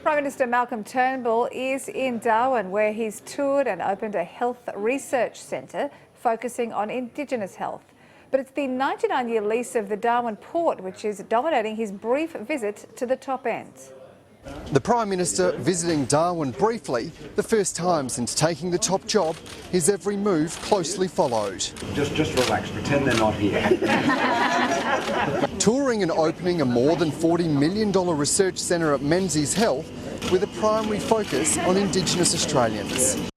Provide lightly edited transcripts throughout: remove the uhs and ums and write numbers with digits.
Prime Minister Malcolm Turnbull is in Darwin, where he's toured and opened a health research centre focusing on Indigenous health. But it's the 99-year lease of the Darwin Port which is dominating his brief visit to the top end. The Prime Minister visiting Darwin briefly, the first time since taking the top job, his every move closely followed. Just relax, pretend they're not here. Touring and opening a more than $40 million research centre at Menzies Health with a primary focus on Indigenous Australians.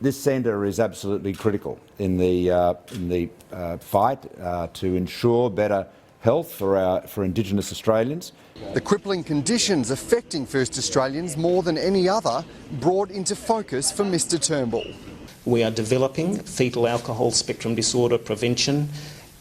This centre is absolutely critical in the fight to ensure better health for Indigenous Australians. The crippling conditions affecting First Australians more than any other brought into focus for Mr Turnbull. We are developing fetal alcohol spectrum disorder prevention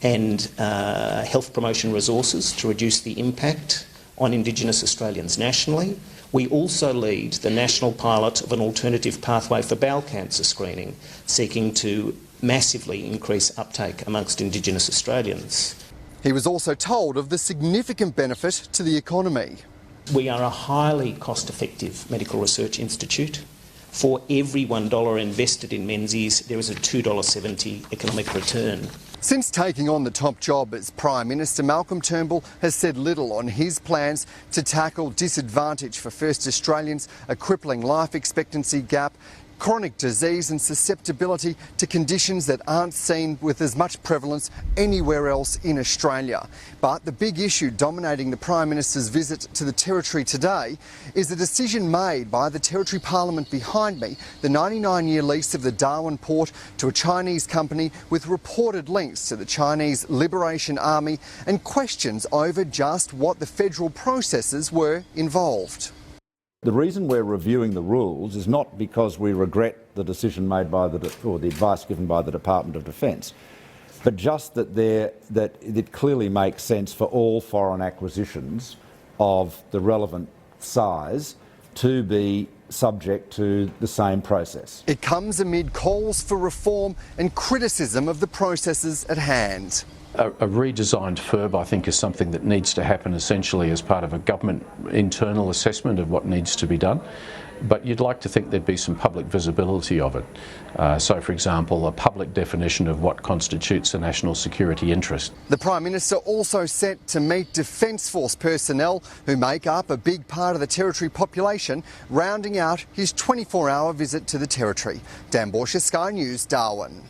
and health promotion resources to reduce the impact on Indigenous Australians nationally. We also lead the national pilot of an alternative pathway for bowel cancer screening, seeking to massively increase uptake amongst Indigenous Australians. He was also told of the significant benefit to the economy. We are a highly cost-effective medical research institute. For every $1 invested in Menzies, there is a $2.70 economic return. Since taking on the top job as Prime Minister, Malcolm Turnbull has said little on his plans to tackle disadvantage for First Australians, a crippling life expectancy gap, chronic disease and susceptibility to conditions that aren't seen with as much prevalence anywhere else in Australia. But the big issue dominating the Prime Minister's visit to the Territory today is the decision made by the Territory Parliament behind me, the 99-year lease of the Darwin Port to a Chinese company with reported links to the Chinese Liberation Army and questions over just what the federal processes were involved. The reason we're reviewing the rules is not because we regret the decision made by the advice given by the Department of Defence, but just that it clearly makes sense for all foreign acquisitions of the relevant size to be subject to the same process. It comes amid calls for reform and criticism of the processes at hand. A redesigned FIRB, I think, is something that needs to happen essentially as part of a government internal assessment of what needs to be done. But you'd like to think there'd be some public visibility of it. So, for example, a public definition of what constitutes a national security interest. The Prime Minister also set to meet Defence Force personnel who make up a big part of the Territory population, rounding out his 24-hour visit to the Territory. Dan Borscher, Sky News, Darwin.